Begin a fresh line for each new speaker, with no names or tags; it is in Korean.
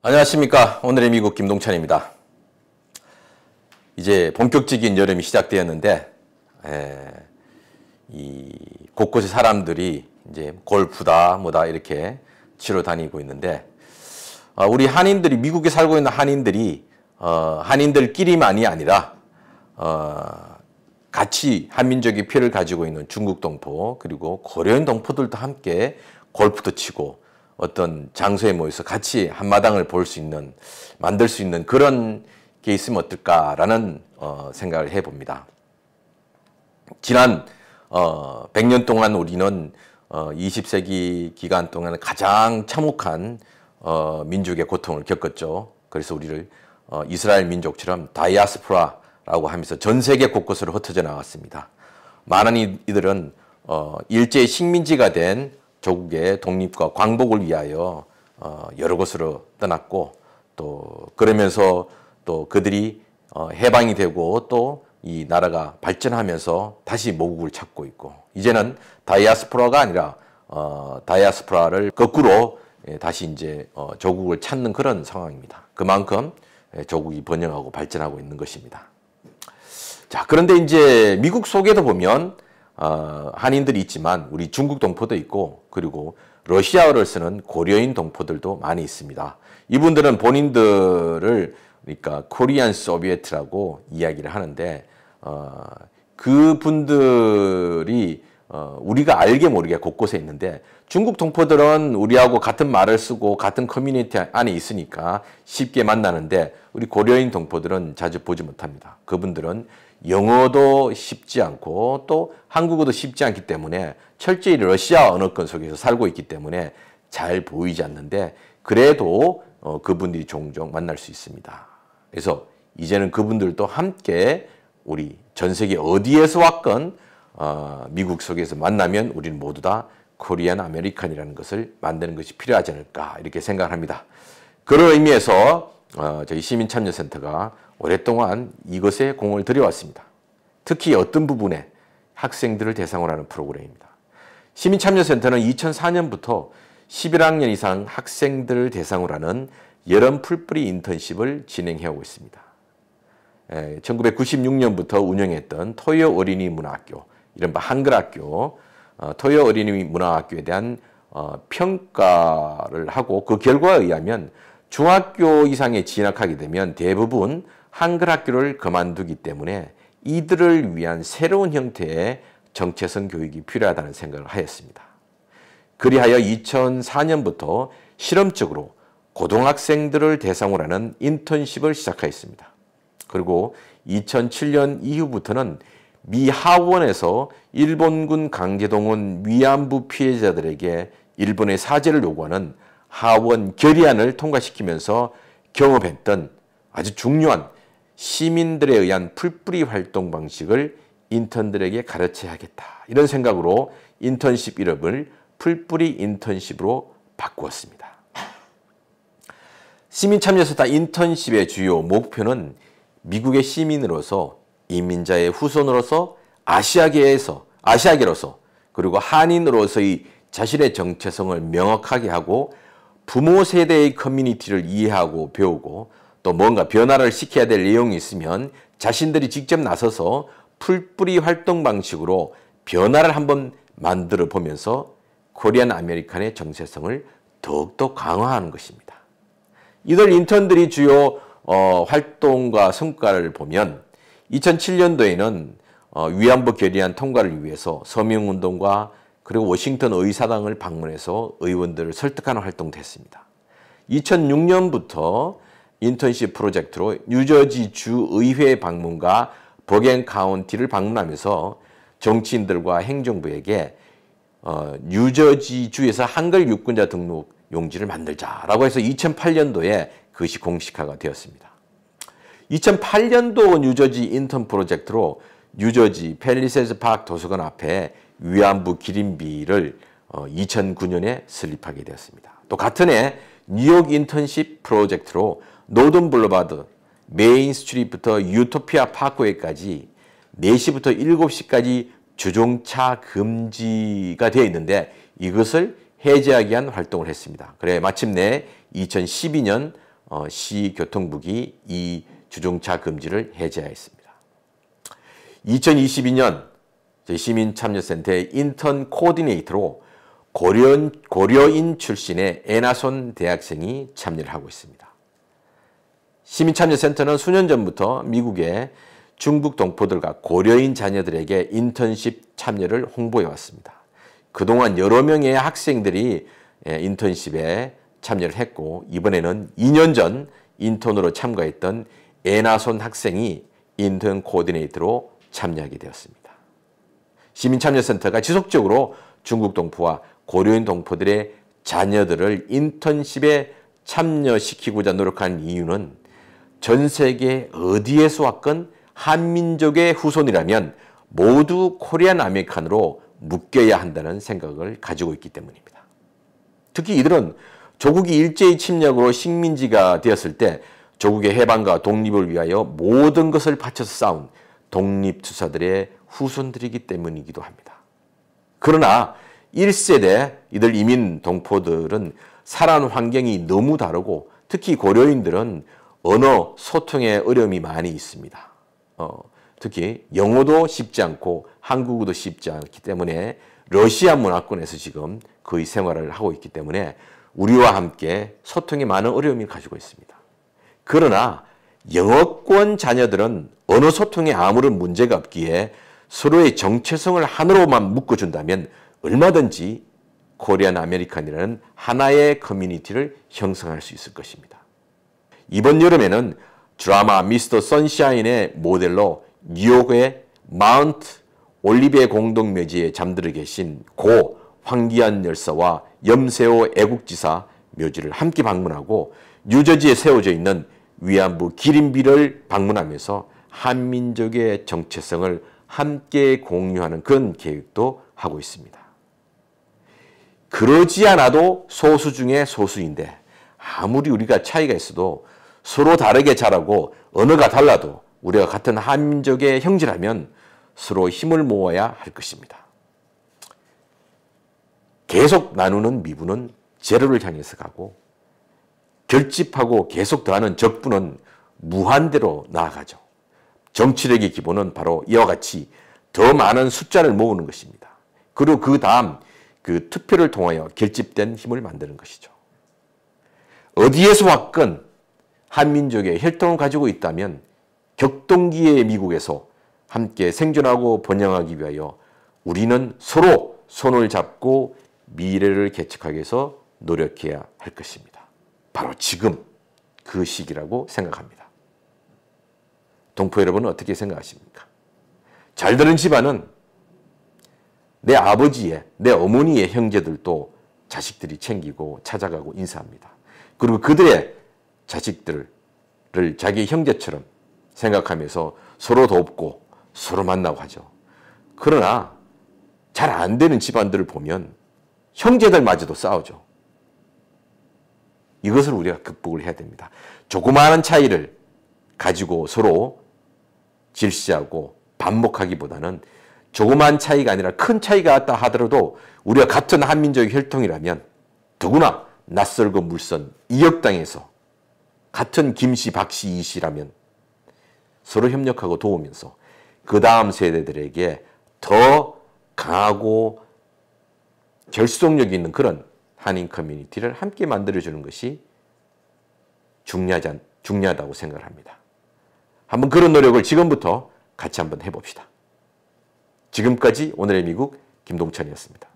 안녕하십니까. 오늘의 미국 김동찬입니다. 이제 본격적인 여름이 시작되었는데 이 곳곳에 사람들이 이제 골프다 뭐다 이렇게 치러 다니고 있는데 우리 한인들이 미국에 살고 있는 한인들이 한인들끼리만이 아니라 같이 한민족의 피를 가지고 있는 중국 동포 그리고 고려인 동포들도 함께 골프도 치고 어떤 장소에 모여서 같이 한마당을 볼 수 있는, 만들 수 있는 그런 게 있으면 어떨까라는 생각을 해봅니다. 지난 100년 동안 우리는 20세기 기간 동안 가장 참혹한 민족의 고통을 겪었죠. 그래서 우리를 이스라엘 민족처럼 다이아스포라라고 하면서 전 세계 곳곳으로 흩어져 나갔습니다. 많은 이들은 일제의 식민지가 된 조국의 독립과 광복을 위하여 여러 곳으로 떠났고 또 그러면서 또 그들이 해방이 되고 또 이 나라가 발전하면서 다시 모국을 찾고 있고 이제는 다이아스포라가 아니라 다이아스포라를 거꾸로 다시 이제 조국을 찾는 그런 상황입니다. 그만큼 조국이 번영하고 발전하고 있는 것입니다. 자, 그런데 이제 미국 속에도 보면 한인들이 있지만 우리 중국 동포도 있고 그리고 러시아어를 쓰는 고려인 동포들도 많이 있습니다. 이분들은 본인들을 그러니까 코리안 소비에트라고 이야기를 하는데 그분들이 우리가 알게 모르게 곳곳에 있는데 중국 동포들은 우리하고 같은 말을 쓰고 같은 커뮤니티 안에 있으니까 쉽게 만나는데 우리 고려인 동포들은 자주 보지 못합니다. 그분들은 영어도 쉽지 않고 또 한국어도 쉽지 않기 때문에 철저히 러시아 언어권 속에서 살고 있기 때문에 잘 보이지 않는데 그래도 그분들이 종종 만날 수 있습니다. 그래서 이제는 그분들도 함께 우리 전 세계 어디에서 왔건 미국 속에서 만나면 우리는 모두 다 코리안 아메리칸이라는 것을 만드는 것이 필요하지 않을까 이렇게 생각합니다. 그런 의미에서 저희 시민참여센터가 오랫동안 이것에 공을 들여왔습니다. 특히 어떤 부분에 학생들을 대상으로 하는 프로그램입니다. 시민참여센터는 2004년부터 11학년 이상 학생들을 대상으로 하는 여름 풀뿌리 인턴십을 진행해오고 있습니다. 1996년부터 운영했던 토요 어린이 문화학교, 이른바 한글학교, 토요 어린이 문화학교에 대한 평가를 하고 그 결과에 의하면 중학교 이상에 진학하게 되면 대부분 한글학교를 그만두기 때문에 이들을 위한 새로운 형태의 정체성 교육이 필요하다는 생각을 하였습니다. 그리하여 2004년부터 실험적으로 고등학생들을 대상으로 하는 인턴십을 시작하였습니다. 그리고 2007년 이후부터는 미 하원에서 일본군 강제동원 위안부 피해자들에게 일본의 사죄를 요구하는 하원 결의안을 통과시키면서 경험했던 아주 중요한 시민들에 의한 풀뿌리 활동 방식을 인턴들에게 가르쳐야겠다. 이런 생각으로 인턴십 이름을 풀뿌리 인턴십으로 바꾸었습니다. 시민참여센터 인턴십의 주요 목표는 미국의 시민으로서 이민자의 후손으로서 아시아계로서 그리고 한인으로서의 자신의 정체성을 명확하게 하고 부모 세대의 커뮤니티를 이해하고 배우고 또 뭔가 변화를 시켜야 될 내용이 있으면 자신들이 직접 나서서 풀뿌리 활동 방식으로 변화를 한번 만들어 보면서 코리안 아메리칸의 정체성을 더욱더 강화하는 것입니다. 이들 인턴들이 주요 활동과 성과를 보면 2007년도에는 위안부 결의안 통과를 위해서 서명운동과 그리고 워싱턴 의사당을 방문해서 의원들을 설득하는 활동도 했습니다. 2006년부터 인턴십 프로젝트로 뉴저지 주 의회 방문과 버겐 카운티를 방문하면서 정치인들과 행정부에게 뉴저지 주에서 한글 유권자 등록 용지를 만들자라고 해서 2008년도에 그것이 공식화가 되었습니다. 2008년도 뉴저지 인턴 프로젝트로 뉴저지 팰리세이드 파크 도서관 앞에 위안부 기림비를 2009년에 설립하게 되었습니다. 또 같은 해 뉴욕 인턴십 프로젝트로 노던 블루바드 메인 스트리트부터 유토피아 파크웨이까지 4시부터 7시까지 주종차 금지가 되어 있는데 이것을 해제하기 위한 활동을 했습니다. 그래 마침내 2012년 시 교통국이 이 주정차 금지를 해제하였습니다. 2022년 시민참여센터의 인턴 코디네이터로 고려인 출신의 에나손 대학생이 참여를 하고 있습니다. 시민참여센터는 수년 전부터 미국의 중국 동포들과 고려인 자녀들에게 인턴십 참여를 홍보해 왔습니다. 그동안 여러 명의 학생들이 인턴십에 참여를 했고 이번에는 2년 전 인턴으로 참가했던 에나손 학생이 인턴 코디네이터로 참여하게 되었습니다. 시민참여센터가 지속적으로 중국 동포와 고려인 동포들의 자녀들을 인턴십에 참여시키고자 노력하는 이유는 전 세계 어디에서 왔건 한민족의 후손이라면 모두 코리안 아메리칸으로 묶여야 한다는 생각을 가지고 있기 때문입니다. 특히 이들은 조국이 일제히 침략으로 식민지가 되었을 때 조국의 해방과 독립을 위하여 모든 것을 바쳐서 싸운 독립투사들의 후손들이기 때문이기도 합니다. 그러나 1세대 이들 이민 동포들은 살아온 환경이 너무 다르고 특히 고려인들은 언어 소통에 어려움이 많이 있습니다. 특히 영어도 쉽지 않고 한국어도 쉽지 않기 때문에 러시아 문화권에서 지금 거의 생활을 하고 있기 때문에 우리와 함께 소통에 많은 어려움을 가지고 있습니다. 그러나 영어권 자녀들은 언어 소통에 아무런 문제가 없기에 서로의 정체성을 하나로만 묶어준다면 얼마든지 코리안 아메리칸이라는 하나의 커뮤니티를 형성할 수 있을 것입니다. 이번 여름에는 드라마 미스터 선샤인의 모델로 뉴욕의 마운트 올리베 공동묘지에 잠들어 계신 고 황기안 열사와 염세호 애국지사 묘지를 함께 방문하고 뉴저지에 세워져 있는 위안부 기린비를 방문하면서 한민족의 정체성을 함께 공유하는 그런 계획도 하고 있습니다. 그러지 않아도 소수 중에 소수인데 아무리 우리가 차이가 있어도 서로 다르게 자라고 언어가 달라도 우리가 같은 한민족의 형제라면 서로 힘을 모아야 할 것입니다. 계속 나누는 미분은 제로를 향해서 가고 결집하고 계속 더하는 적분은 무한대로 나아가죠. 정치력의 기본은 바로 이와 같이 더 많은 숫자를 모으는 것입니다. 그리고 그 다음 그 투표를 통하여 결집된 힘을 만드는 것이죠. 어디에서 왔건 한민족의 혈통을 가지고 있다면 격동기의 미국에서 함께 생존하고 번영하기 위하여 우리는 서로 손을 잡고 미래를 개척하기 위해서 노력해야 할 것입니다. 바로 지금 그 시기라고 생각합니다. 동포 여러분은 어떻게 생각하십니까? 잘 되는 집안은 내 아버지의, 내 어머니의 형제들도 자식들이 챙기고 찾아가고 인사합니다. 그리고 그들의 자식들을 자기 형제처럼 생각하면서 서로 돕고 서로 만나고 하죠. 그러나 잘 안 되는 집안들을 보면 형제들마저도 싸우죠. 이것을 우리가 극복을 해야 됩니다. 조그마한 차이를 가지고 서로 질시하고 반목하기보다는 조그마한 차이가 아니라 큰 차이가 있다 하더라도 우리가 같은 한민족의 혈통이라면 더구나 낯설고 물선 이역 땅에서 같은 김씨, 박씨, 이씨라면 서로 협력하고 도우면서 그 다음 세대들에게 더 강하고 결속력 있는 그런 한인 커뮤니티를 함께 만들어주는 것이 중요하다고 생각을 합니다. 한번 그런 노력을 지금부터 같이 한번 해봅시다. 지금까지 오늘의 미국 김동찬이었습니다.